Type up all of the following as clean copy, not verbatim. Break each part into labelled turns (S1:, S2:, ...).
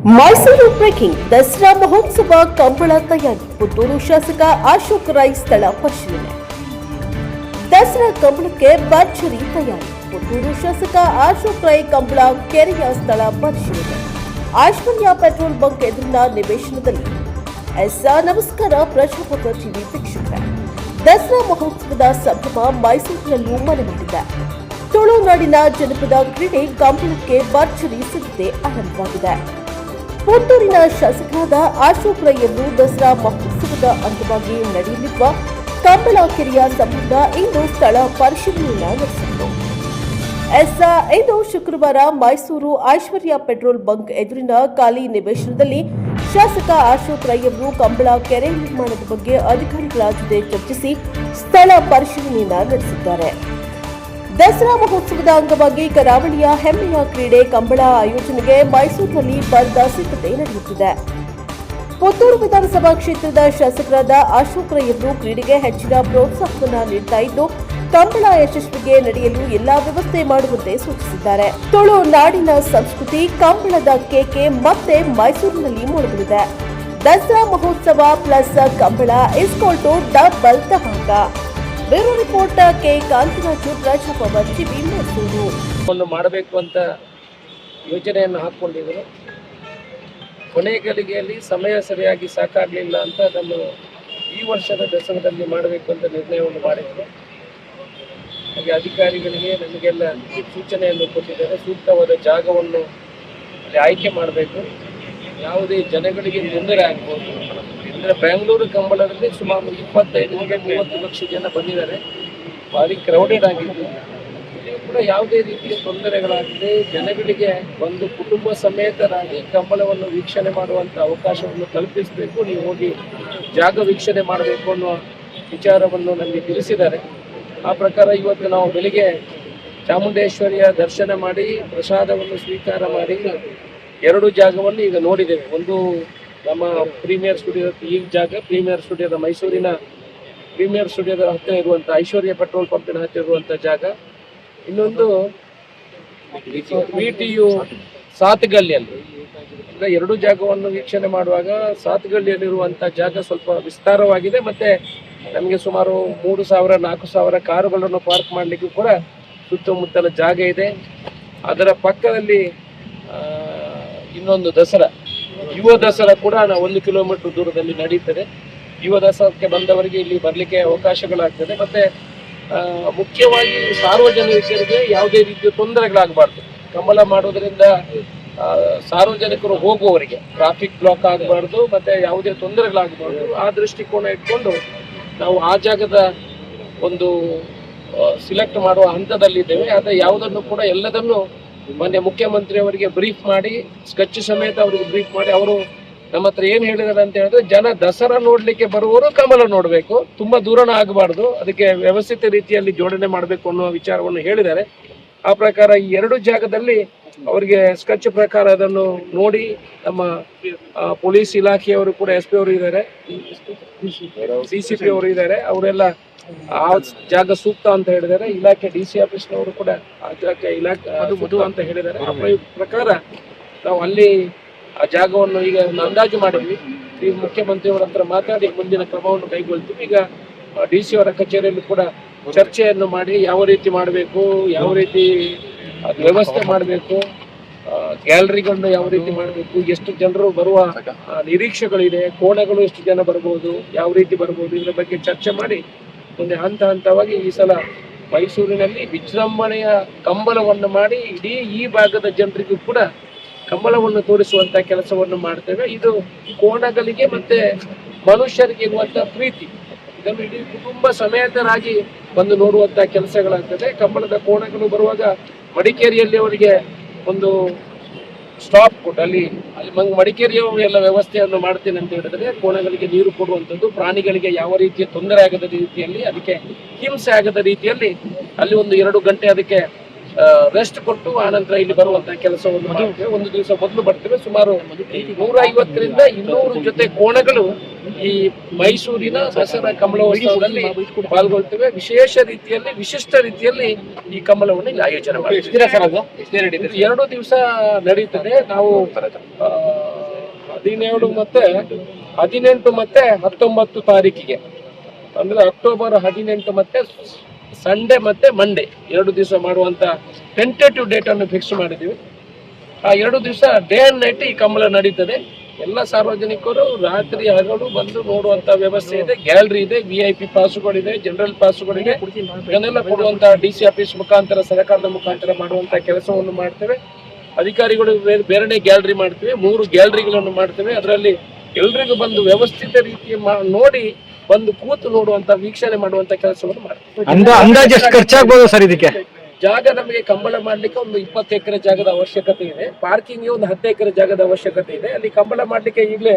S1: Mysuru breaking Dasara ಮಹೋತ್ಸವ ಕಂಬಳ ತಯಾರಿ ಪುತ್ತೂರು ಶಾಸಕ ಅಶೋಕ್ ರೈ ಸ್ಥಳ ಪರಿಶೀಲನೆ. ದಸರಾ ಕಂಬಳಕ್ಕೆ ಭರ್ಜರಿ ತಯಾರಿ ಪುತ್ತೂರು ಶಾಸಕ ಅಶೋಕ್ ರೈ ಕಂಬಳ ಕೆರೆಯ ಸ್ಥಳ ಪರಿಶೀಲನೆ. ಐಶ್ವರ್ಯ ಪೆಟ್ರೋಲ್ ಬಂಕ್ ಎದುರಿನ ನಿವೇಶನದಲ್ಲಿ. ನಮಸ್ಕಾರ ಪ್ರಜಾಪತ್ರ ಟಿವಿ ವೀಕ್ಷಕರೇ, ದಸರಾ ಮಹೋತ್ಸವದ ಸಂಭ್ರಮ ಮೈಸೂರಿನಲ್ಲೂ ಮನೆ ಮಾಡಿದೆ. ತುಳುನಾಡಿನ ಜನಪದ ಕ್ರೀಡೆ ಕಂಬಳಕ್ಕೆ ಭರ್ಜರಿ ಸಿದ್ಧತೆ ಆರಂಭವಾಗಿದೆ. ಪುತ್ತೂರಿನ ಶಾಸಕರಾದ ಅಶೋಕ್ ರೈ ಅವರು ದಸರಾ ಮಹೋತ್ಸವದ ಅಂಗವಾಗಿ ನಡೆಯಲಿರುವ ಕಂಬಳ ಕೆರೆಯ ಸಂಬಂಧ ಇಂದು ಸ್ಥಳ ಪರಿಶೀಲನೆ ನಡೆಸಿದರು. ಇಂದು ಶುಕ್ರವಾರ ಮೈಸೂರು ಐಶ್ವರ್ಯ ಪೆಟ್ರೋಲ್ ಬಂಕ್ ಎದುರಿನ ಖಾಲಿ ನಿವೇಶನದಲ್ಲಿ ಶಾಸಕ ಅಶೋಕ್ ರೈ ಅವರು ಕಂಬಳ ಕೆರೆ ನಿರ್ಮಾಣದ ಬಗ್ಗೆ ಅಧಿಕಾರಿಗಳ ಜೊತೆ ಚರ್ಚಿಸಿ ಸ್ಥಳ ಪರಿಶೀಲನೆ ನಡೆಸಿದ್ದಾರೆ. ದಸರಾ ಮಹೋತ್ಸವದ ಅಂಗವಾಗಿ ಕರಾವಳಿಯ ಹೆಮ್ಮೆಯ ಕ್ರೀಡೆ ಕಂಬಳ ಆಯೋಜನೆಗೆ ಮೈಸೂರಿನಲ್ಲಿ ಬದ್ಧ ಸಿದ್ಧತೆ ನಡೆಯುತ್ತಿದೆ. ಪುತ್ತೂರು ವಿಧಾನಸಭಾ ಕ್ಷೇತ್ರದ ಶಾಸಕರಾದ ಅಶೋಕ್ ರೈ ಅವರು ಕ್ರೀಡೆಗೆ ಹೆಚ್ಚಿನ ಪ್ರೋತ್ಸಾಹವನ್ನು ನೀಡುತ್ತಾ ಇದ್ದು, ಕಂಬಳ ಯಶಸ್ವಿಗೆ ನಡೆಯಲು ಎಲ್ಲಾ ವ್ಯವಸ್ಥೆ ಮಾಡುವಂತೆ ಸೂಚಿಸಿದ್ದಾರೆ. ತುಳುನಾಡಿನ ಸಂಸ್ಕೃತಿ ಕಂಬಳದ ಕೇಕೆ ಮತ್ತೆ ಮೈಸೂರಿನಲ್ಲಿ ಮೂಡಲಿದೆ. ದಸರಾ ಮಹೋತ್ಸವ ಪ್ಲಸ್ ಕಂಬಳ ಡಬಲ್ ಧಮಾಕ. Bureau report K Kantiraju, Prajapatra TV, Mysuru.
S2: ಮಾಡಬೇಕು ಅಂತ ಯೋಜನೆಯನ್ನು ಹಾಕೊಂಡಿದ್ರು. ಕೊನೆ ಗಳಿಗೆಯಲ್ಲಿ ಸಮಯ ಸರಿಯಾಗಿ ಸಾಕಾಗಲಿಲ್ಲ ಅಂತ ಅದನ್ನು ಈ ವರ್ಷದ ದಸರಾದಲ್ಲಿ ಮಾಡಬೇಕು ಅಂತ ನಿರ್ಣಯವನ್ನು ಮಾಡಿದ್ರು. ಹಾಗೆ ಅಧಿಕಾರಿಗಳಿಗೆ ನಮಗೆಲ್ಲ ಸೂಚನೆಯನ್ನು ಕೊಟ್ಟಿದ್ದಾರೆ. ಸೂಕ್ತವಾದ ಜಾಗವನ್ನು ಅಲ್ಲಿ ಆಯ್ಕೆ ಮಾಡಬೇಕು. ಯಾವುದೇ ಜನಗಳಿಗೆ ತೊಂದರೆ ಆಗ್ಬೋದು. ಅಂದರೆ ಬೆಂಗಳೂರು ಕಂಬಳದಲ್ಲಿ ಸುಮಾರು 25-30 ಲಕ್ಷ ಜನ ಬಂದಿದ್ದಾರೆ. ಭಾರಿ ಕ್ರೌಡೆಡ್ ಆಗಿದ್ದು ಕೂಡ ಯಾವುದೇ ರೀತಿಯ ತೊಂದರೆಗಳಾಗದೆ ಜನಗಳಿಗೆ ಒಂದು ಕುಟುಂಬ ಸಮೇತರಾಗಿ ಕಂಬಳವನ್ನು ವೀಕ್ಷಣೆ ಮಾಡುವಂಥ ಅವಕಾಶವನ್ನು ಕಲ್ಪಿಸಬೇಕು. ನೀವು ಹೋಗಿ ಜಾಗ ವೀಕ್ಷಣೆ ಮಾಡಬೇಕು ಅನ್ನುವ ವಿಚಾರವನ್ನು ನಮಗೆ ತಿಳಿಸಿದ್ದಾರೆ. ಆ ಪ್ರಕಾರ ಇವತ್ತು ನಾವು ಬೆಳಿಗ್ಗೆ ಚಾಮುಂಡೇಶ್ವರಿಯ ದರ್ಶನ ಮಾಡಿ ಪ್ರಸಾದವನ್ನು ಸ್ವೀಕಾರ ಮಾಡಿ 2 ಜಾಗವನ್ನು ಈಗ ನೋಡಿದ್ದೇವೆ. ಒಂದು ನಮ್ಮ ಪ್ರೀಮಿಯರ್ ಸ್ಟುಡಿಯೋ, ಈ ಜಾಗ ಪ್ರೀಮಿಯರ್ ಸ್ಟುಡಿಯೋದ ಮೈಸೂರಿನ ಪ್ರೀಮಿಯರ್ ಸ್ಟುಡಿಯೋದ ಹತ್ತಿರ ಇರುವಂಥ ಐಶ್ವರ್ಯ ಪೆಟ್ರೋಲ್ ಪಂಪಿನ ಹತ್ತಿರ ಇರುವಂಥ ಜಾಗ. ಇನ್ನೊಂದು VTU ಸಾತ್ಗಲ್ಲಿಯಲ್ಲಿ. ಅಂದರೆ 2 ಜಾಗವನ್ನು ವೀಕ್ಷಣೆ ಮಾಡುವಾಗ ಸಾತ್ಗಲ್ಲಿಯಲ್ಲಿರುವಂಥ ಜಾಗ ಸ್ವಲ್ಪ ವಿಸ್ತಾರವಾಗಿದೆ. ಮತ್ತು ನಮಗೆ ಸುಮಾರು 3,000-4,000 ಕಾರುಗಳನ್ನು ಪಾರ್ಕ್ ಮಾಡಲಿಕ್ಕೂ ಕೂಡ ಸುತ್ತಮುತ್ತಲ ಜಾಗ ಇದೆ. ಅದರ ಪಕ್ಕದಲ್ಲಿ ಇನ್ನೊಂದು ದಸರಾ, ಯುವ ದಸರಾ ಕೂಡ 1 ಕಿಲೋಮೀಟರ್ ದೂರದಲ್ಲಿ ನಡೀತದೆ. ಯುವ ದಸರಾಕ್ಕೆ ಬಂದವರಿಗೆ ಇಲ್ಲಿ ಬರಲಿಕ್ಕೆ ಅವಕಾಶಗಳಾಗ್ತದೆ. ಮತ್ತು ಮುಖ್ಯವಾಗಿ ಸಾರ್ವಜನಿಕರಿಗೆ ಯಾವುದೇ ರೀತಿಯ ತೊಂದರೆಗಳಾಗಬಾರ್ದು. ಕಂಬಳ ಮಾಡೋದರಿಂದ ಸಾರ್ವಜನಿಕರು ಹೋಗುವವರಿಗೆ ಟ್ರಾಫಿಕ್ ಬ್ಲಾಕ್ ಆಗಬಾರ್ದು, ಮತ್ತು ಯಾವುದೇ ತೊಂದರೆಗಳಾಗಬಾರ್ದು. ಆ ದೃಷ್ಟಿಕೋನ ಇಟ್ಕೊಂಡು ನಾವು ಆ ಜಾಗದ ಒಂದು ಸಿಲೆಕ್ಟ್ ಮಾಡುವ ಹಂತದಲ್ಲಿದ್ದೇವೆ. ಆದರೆ ಯಾವುದನ್ನು ಕೂಡ ಎಲ್ಲದನ್ನು ಮೊನ್ನೆ ಮುಖ್ಯಮಂತ್ರಿಯವರಿಗೆ ಬ್ರೀಫ್ ಮಾಡಿ, ಸ್ಕೆಚ್ ಸಮೇತ ಅವರಿಗೆ ಬ್ರೀಫ್ ಮಾಡಿ, ಅವರು ನಮ್ಮ ಹತ್ರ ಏನು ಹೇಳಿದ್ದಾರೆ ಅಂತ ಹೇಳಿದ್ರೆ, ಜನ ದಸರಾ ನೋಡಲಿಕ್ಕೆ ಬರುವವರು ಕಂಬಳ ನೋಡಬೇಕು, ತುಂಬ ದೂರನ ಆಗಬಾರ್ದು, ಅದಕ್ಕೆ ವ್ಯವಸ್ಥಿತ ರೀತಿಯಲ್ಲಿ ಜೋಡಣೆ ಮಾಡಬೇಕು ಅನ್ನೋ ವಿಚಾರವನ್ನು ಹೇಳಿದ್ದಾರೆ. ಆ ಪ್ರಕಾರ ಈ 2 ಜಾಗದಲ್ಲಿ ಅವರಿಗೆ ಸ್ಕೆಚ್ ಪ್ರಕಾರ ಅದನ್ನು ನೋಡಿ ನಮ್ಮ ಪೊಲೀಸ್ ಇಲಾಖೆಯವರು ಕೂಡ SP ಅವರು ಇದ್ದಾರೆ, CCP ಅವರು ಇದ್ದಾರೆ, ಅವರೆಲ್ಲ ಆ ಜಾಗ ಸೂಕ್ತ ಅಂತ ಹೇಳಿದ್ದಾರೆ. ಇಲಾಖೆ DC ಆಫೀಸ್ನವರು ಕೂಡ ಆ ಜಾಗ ಇಲಾಖೆ ಅದು ಮುದು ಅಂತ ಹೇಳಿದ್ದಾರೆ. ಆ ಪ್ರಕಾರ ನಾವು ಅಲ್ಲಿ ಆ ಜಾಗವನ್ನು ಈಗ ಅಂದಾಜು ಮಾಡಿದ್ವಿ. ಈ ಮುಖ್ಯಮಂತ್ರಿಯವರ ಹತ್ರ ಮಾತಾಡಿ ಮುಂದಿನ ಕ್ರಮವನ್ನು ಕೈಗೊಳ್ತೀವಿ. ಈಗ DC ಅವರ ಕಚೇರಿಯಲ್ಲಿ ಕೂಡ ಚರ್ಚೆಯನ್ನು ಮಾಡಿ ಯಾವ ರೀತಿ ಮಾಡಬೇಕು, ಯಾವ ರೀತಿ ಅದು ವ್ಯವಸ್ಥೆ ಮಾಡಬೇಕು, ಗ್ಯಾಲರಿಗಳನ್ನು ಯಾವ ರೀತಿ ಮಾಡಬೇಕು, ಎಷ್ಟು ಜನರು ಬರುವ ನಿರೀಕ್ಷೆಗಳಿದೆ, ಕೋಣೆಗಳು ಎಷ್ಟು ಜನ ಬರ್ಬೋದು, ಯಾವ ರೀತಿ ಬರ್ಬೋದು, ಇದರ ಬಗ್ಗೆ ಚರ್ಚೆ ಮಾಡಿ ಮುಂದೆ ಹಂತವಾಗಿ ಈ ಸಲ ಮೈಸೂರಿನಲ್ಲಿ ವಿಜೃಂಭಣೆಯ ಕಂಬಳವನ್ನು ಮಾಡಿ ಇಡೀ ಈ ಭಾಗದ ಜನರಿಗೂ ಕೂಡ ಕಂಬಳವನ್ನು ತೋರಿಸುವಂತ ಕೆಲಸವನ್ನು ಮಾಡ್ತೇವೆ. ಇದು ಕೋಣಗಳಿಗೆ ಮತ್ತೆ ಮನುಷ್ಯರಿಗೆ ಇರುವಂತ ಪ್ರೀತಿ, ಇದನ್ನು ಇಡೀ ಕುಟುಂಬ ಸಮೇತರಾಗಿ ಬಂದು ನೋಡುವಂತ ಕೆಲಸಗಳಾಗ್ತದೆ. ಕಂಬಳದ ಕೋಣಗಳು ಬರುವಾಗ ಮಡಿಕೇರಿಯಲ್ಲಿ ಅವರಿಗೆ ಒಂದು ಸ್ಟಾಪ್ ಕೊಟ್ಟು ಅಲ್ಲಿ ಮಡಿಕೇರಿಯ ಎಲ್ಲ ವ್ಯವಸ್ಥೆಯನ್ನು ಮಾಡ್ತೇನೆ ಅಂತ ಹೇಳಿದ್ರೆ, ಕೋಣಗಳಿಗೆ ನೀರು ಕೊಡುವಂಥದ್ದು, ಪ್ರಾಣಿಗಳಿಗೆ ಯಾವ ರೀತಿಯ ತೊಂದರೆ ಆಗದ ರೀತಿಯಲ್ಲಿ, ಅದಕ್ಕೆ ಹಿಂಸೆ ಆಗದ ರೀತಿಯಲ್ಲಿ ಅಲ್ಲಿ ಒಂದು 2 ಗಂಟೆ ಅದಕ್ಕೆ ರೆಸ್ಟ್ ಕೊಟ್ಟು ಆನಂತರ ಇಲ್ಲಿ ಬರುವಂತಹ ಕೆಲಸವನ್ನು ಮಾಡ್ತೇವೆ. ಒಂದು ದಿವಸ ಮೊದಲು ಬರ್ತೇವೆ. ಸುಮಾರು 150ರಿಂದ 200 ಜೊತೆ ಕೋಣಗಳು ಈ ಮೈಸೂರಿನ ದಸರಾ ಕಂಬಳೋತ್ಸವದಲ್ಲಿ ಪಾಲ್ಗೊಳ್ತೇವೆ. ವಿಶೇಷ ರೀತಿಯಲ್ಲಿ, ವಿಶಿಷ್ಟ ರೀತಿಯಲ್ಲಿ ಈ ಕಂಬಳವನ್ನು ಇಲ್ಲಿ ಆಯೋಜನೆ ಮಾಡ್ತೀವಿ. 2 ದಿವಸ ನಡೀತದೆ. ನಾವು 17 ಮತ್ತೆ 18 ಮತ್ತೆ 19 ತಾರೀಕಿಗೆ, ಅಂದ್ರೆ ಅಕ್ಟೋಬರ್ 18 ಮತ್ತೆ ಸಂಡೇ ಮತ್ತೆ ಮಂಡೇ 2 ದಿವಸ ಮಾಡುವಂತ ಟೆಂಟೇಟಿವ್ ಡೇಟ್ ಅನ್ನು ಫಿಕ್ಸ್ ಮಾಡಿದ್ದೀವಿ. ಆ 2 ದಿವಸ ಡೇ ಅಂಡ್ ನೈಟ್ ಈ ಕಂಬಳ ನಡೀತದೆ. ಎಲ್ಲ ಸಾರ್ವಜನಿಕರು ರಾತ್ರಿ ಹಗಲು ಬಂದು ನೋಡುವಂತ ವ್ಯವಸ್ಥೆ ಇದೆ. ಗ್ಯಾಲರಿ ಇದೆ, VIP ಪಾಸುಗಳಿದೆ, ಜನರಲ್ ಪಾಸುಗಳಿದೆ. ಇದನ್ನೆಲ್ಲ ಕೊಡುವಂತ DC ಆಫೀಸ್ ಮುಖಾಂತರ, ಸರ್ಕಾರದ ಮುಖಾಂತರ ಮಾಡುವಂತ ಕೆಲಸವನ್ನು ಮಾಡ್ತೇವೆ. ಅಧಿಕಾರಿಗಳು ಬೇರೆನೆ ಗ್ಯಾಲರಿ ಮಾಡ್ತೇವೆ, 3 ಗ್ಯಾಲರಿಗಳನ್ನು ಮಾಡ್ತೇವೆ. ಅದರಲ್ಲಿ ಎಲ್ರಿಗೂ ಬಂದು ವ್ಯವಸ್ಥಿತ ರೀತಿಯ ನೋಡಿ ಬಂದು ಕೂತು ನೋಡುವಂತ, ವೀಕ್ಷಣೆ ಮಾಡುವಂತ ಕೆಲಸವನ್ನು ಮಾಡ್ತೇವೆ.
S3: ಅಂದಾಜು ಎಷ್ಟು ಖರ್ಚಾಗಬಹುದು ಸರ್ ಇದಕ್ಕೆ?
S2: ಜಾಗ ನಮಗೆ ಕಂಬಳ ಮಾಡ್ಲಿಕ್ಕೆ ಒಂದು 20 ಎಕರೆ ಜಾಗದ ಅವಶ್ಯಕತೆ ಇದೆ. ಪಾರ್ಕಿಂಗ್ ಒಂದು 10 ಎಕರೆ ಜಾಗದ ಅವಶ್ಯಕತೆ ಇದೆ. ಅಲ್ಲಿ ಕಂಬಳ ಮಾಡ್ಲಿಕ್ಕೆ ಈಗಲೇ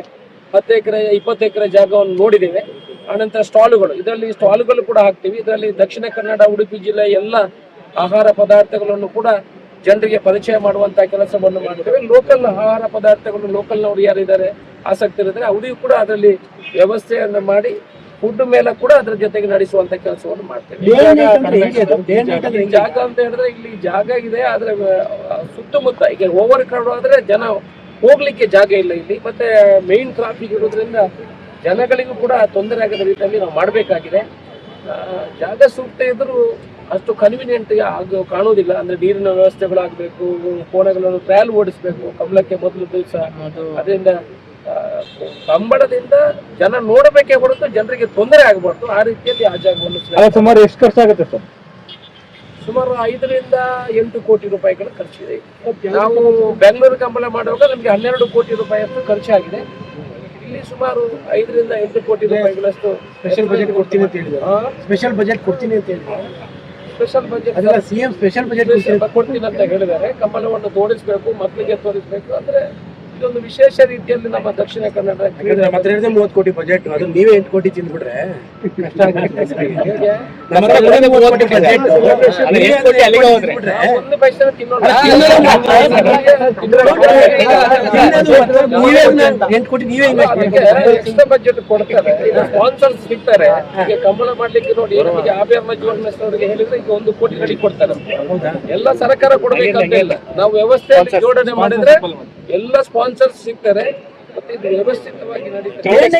S2: 10 ಎಕರೆ 20 ಎಕರೆ ಜಾಗವನ್ನು ನೋಡಿದ್ದೇವೆ. ಆನಂತರ ಸ್ಟಾಲ್ಗಳು, ಇದರಲ್ಲಿ ಸ್ಟಾಲ್ಗಳು ಕೂಡ ಹಾಕ್ತೀವಿ. ಇದರಲ್ಲಿ ದಕ್ಷಿಣ ಕನ್ನಡ, ಉಡುಪಿ ಜಿಲ್ಲೆ ಎಲ್ಲ ಆಹಾರ ಪದಾರ್ಥಗಳನ್ನು ಕೂಡ ಜನರಿಗೆ ಪರಿಚಯ ಮಾಡುವಂತ ಕೆಲಸವನ್ನು ಮಾಡ್ತೇವೆ. ಲೋಕಲ್ ಆಹಾರ ಪದಾರ್ಥಗಳು, ಲೋಕಲ್ನವರು ಯಾರಿದ್ದಾರೆ ಆಸಕ್ತರಿದ್ದಾರೆ ಅವರಿಗೂ ಕೂಡ ಅದರಲ್ಲಿ ವ್ಯವಸ್ಥೆಯನ್ನು ಮಾಡಿ ಫುಡ್ ಮೇಲೆ ಕೂಡ ಅದರ ಜೊತೆಗೆ ನಡೆಸುವಂತ ಕೆಲಸವನ್ನು ಮಾಡ್ತೇವೆ. ಜಾಗ ಅಂತ ಹೇಳಿದ್ರೆ ಇಲ್ಲಿ ಜಾಗ ಇದೆ, ಆದ್ರೆ ಸುತ್ತಮುತ್ತ ಈಗ ಓವರ್ ಕ್ರೌಡ್ ಆದ್ರೆ ಜನ ಹೋಗ್ಲಿಕ್ಕೆ ಜಾಗ ಇಲ್ಲ ಇಲ್ಲಿ. ಮತ್ತೆ ಮೇನ್ ಟ್ರಾಫಿಕ್ ಇರೋದ್ರಿಂದ ಜನಗಳಿಗೂ ಕೂಡ ತೊಂದರೆ ಆಗದ ರೀತಿಯಲ್ಲಿ ನಾವು ಮಾಡಬೇಕಾಗಿದೆ. ಜಾಗ ಸೂಕ್ತ ಇದ್ರೂ ಅಷ್ಟು ಕನ್ವಿನಿಯೆಂಟ್ ಕಾಣುವುದಿಲ್ಲ. ಅಂದ್ರೆ ನೀರಿನ ವ್ಯವಸ್ಥೆಗಳಾಗಬೇಕು, ಕೋಣೆಗಳನ್ನು ಟ್ರಯಲ್ ಓಡಿಸ್ಬೇಕು ಕಂಬಳಕ್ಕೆ ಮೊದಲು ದಿವಸ. ಅದರಿಂದ ಕಂಬಳದಿಂದ ಜನ ನೋಡಬೇಕೇ ಹೊರತು ಜನರಿಗೆ ತೊಂದರೆ ಆಗಬಾರ್ದು. ಆ ರೀತಿಯಲ್ಲಿ ಆ ಜಾಗವನ್ನು
S3: ಸುಮಾರು ಎಷ್ಟು ಖರ್ಚಾಗುತ್ತೆ ಸರ್?
S2: ಸುಮಾರು 5 ರಿಂದ 8 ಕೋಟಿ ರೂಪಾಯಿಗಳ ಖರ್ಚಿದೆ. ನಾವು ಬೆಂಗಳೂರು ಕಂಬಳ ಮಾಡುವಾಗ ನಮಗೆ 12 ಕೋಟಿ ರೂಪಾಯಿಯಷ್ಟು ಖರ್ಚಾಗಿದೆ. ಇಲ್ಲಿ ಸುಮಾರು 5 ರಿಂದ 8 ಕೋಟಿ ರೂಪಾಯಿಗಳಷ್ಟು
S4: ಸ್ಪೆಷಲ್ ಬಜೆಟ್ ಕೊಡ್ತೀನಿ ಅಂತ ಹೇಳಿದ್ರು. ಸ್ಪೆಷಲ್ ಬಜೆಟ್ ಕೊಡ್ತೀನಿ ಅಂತ ಹೇಳಿದ್ರು.
S2: ಸ್ಪೆಷಲ್ ಬಜೆಟ್
S4: ಅದಲ್ಲ, ಸಿಎಂ ಸ್ಪೆಷಲ್ ಬಜೆಟ್
S2: ಕೊಡ್ತೀನಿ ಅಂತ ಹೇಳಿದ್ದಾರೆ. ಕಂಬಳವನ್ನು ತೋರಿಸ್ಬೇಕು, ಮಕ್ಕಳಿಗೆ ತೋರಿಸ್ಬೇಕು. ಅಂದ್ರೆ ಇದೊಂದು ವಿಶೇಷ ರೀತಿಯಲ್ಲಿ ನಮ್ಮ ದಕ್ಷಿಣ ಕನ್ನಡ
S4: 30 ಕೋಟಿ ಬಜೆಟ್, ಅದು ನೀವೇ 8 ಕೋಟಿ ತಿಂದ್ಬಿಟ್ರೆ ಕಷ್ಟ ಆಗುತ್ತೆ.
S2: ಒಂದು ಪೈಸೆ ತಿನ್ನೋಣ.
S4: 8 ಕೋಟಿ ನೀವೇ
S2: ಎಕ್ಸ್ಟ್ರಾ ಬಜೆಟ್ ಕೊಡ್ತಾರೆ, ಸ್ಪಾನ್ಸರ್ಸ್ ಸಿಗ್ತಾರೆ. ಈಗ ಕಂಬಳ ಮಾಡ್ಲಿಕ್ಕೆ ನೋಡಿ, ನಮಗೆ ಆಬಿಆರ್ ಮಂಜುವರ್ಣಸ್ ಅವರಿಗೆ ಹೇಳಿದ್ರೆ ಈಗ 1 ಕೋಟಿ ರೆಡಿ ಕೊಡ್ತಾರೆ. ಎಲ್ಲ ಸರ್ಕಾರ ಕೊಡ್ಬೇಕಂತ ಇಲ್ಲ, ನಾವು ವ್ಯವಸ್ಥೆಯಲ್ಲಿ ಜೋಡಣೆ ಮಾಡಿದ್ರೆ ಎಲ್ಲ ಸ್ಪಾನ್ಸರ್ಸ್ ಸಿಗ್ತಾರೆ. ಮತ್ತೆ ಇದು ವ್ಯವಸ್ಥಿತವಾಗಿ ನಡೀತದೆ.